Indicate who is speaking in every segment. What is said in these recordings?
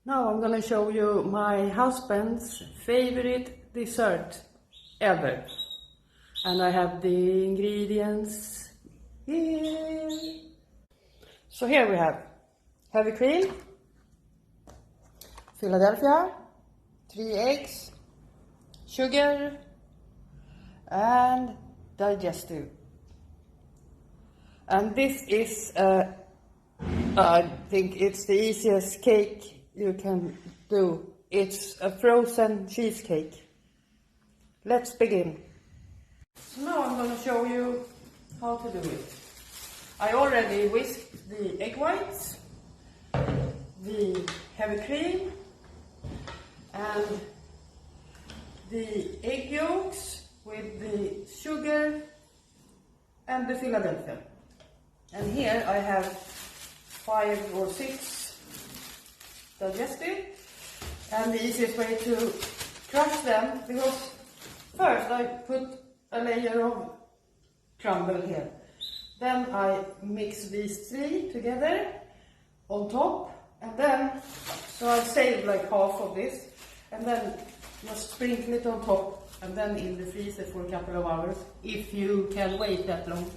Speaker 1: Now I'm gonna show you my husband's favorite dessert ever. And I have the ingredients here. So here we have heavy cream, Philadelphia, 3 eggs, sugar, and digestive. And this is, I think it's the easiest cake you can do. It's a frozen cheesecake. Let's begin. So now I'm going to show you how to do it. I already whisked the egg whites, the heavy cream, and the egg yolks with the sugar and the Philadelphia. And here I have 5 or 6 digestive, and the easiest way to crush them, because first I put a layer of crumble here, then I mix these 3 together on top, and then, so I saved like half of this, and then just sprinkle it on top, and then in the freezer for a couple of hours, if you can wait that long.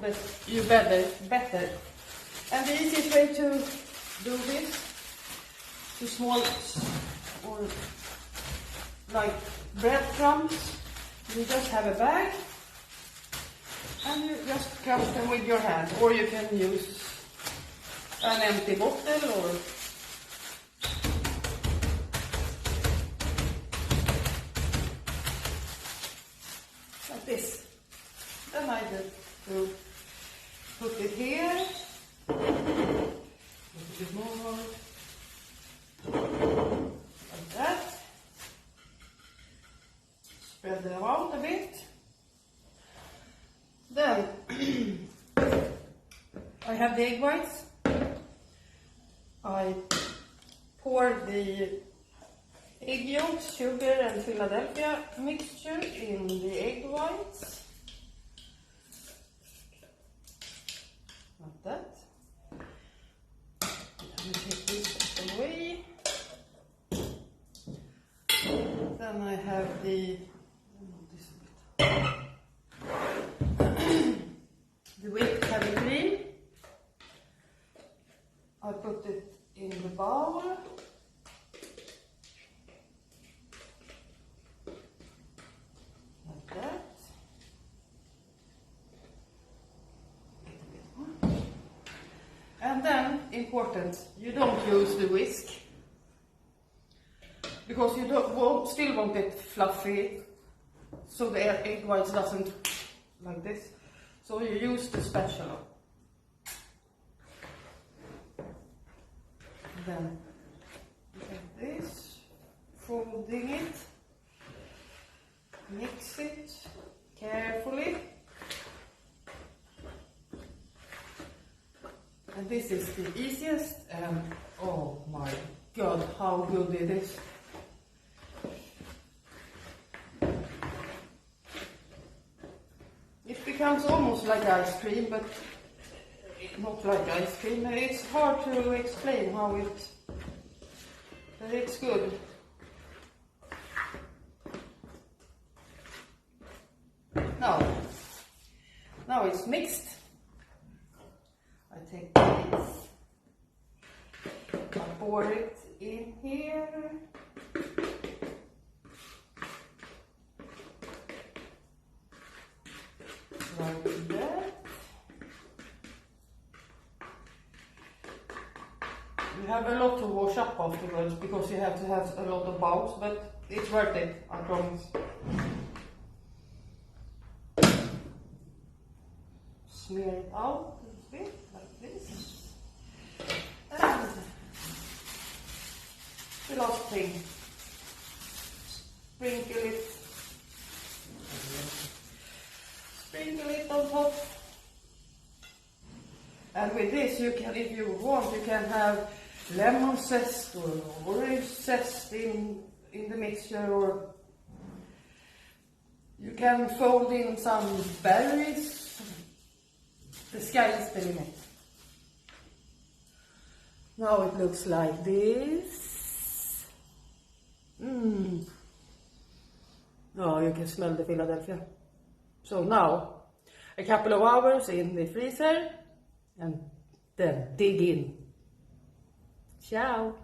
Speaker 1: But you better. And the easiest way to do this, to small or like breadcrumbs, you just have a bag and you just crush them with your hand, or you can use an empty bottle or like this. Then I just do put it here, put a bit more, like that, spread them out a bit. Then I have the egg whites. I pour the egg yolks, sugar and Philadelphia mixture in the egg whites. Like that. Let me take this away. Then I have the whipped heavy cream. I put it in the bowl. Like that. And then, important, you don't use the whisk, because you still want it fluffy, so the egg whites doesn't like this. So you use the spatula. Then like this, folding it, mix it carefully. And this is the easiest, and oh my god, how good it is. It becomes almost like ice cream, but not like ice cream. It's hard to explain how but it's good. Now it's mixed. I take this, I pour it in here, like that. You have a lot to wash up afterwards, because you have to have a lot of bowls, but it's worth it, I promise. Smear it out a bit, like this. And the last thing, sprinkle it on top. And with this, you can, if you want, you can have lemon zest or orange zest in the mixture, or you can fold in some berries. The sky is the limit. Now it looks like this. Oh, you can smell the Philadelphia. So now, a couple of hours in the freezer and then dig in. Ciao!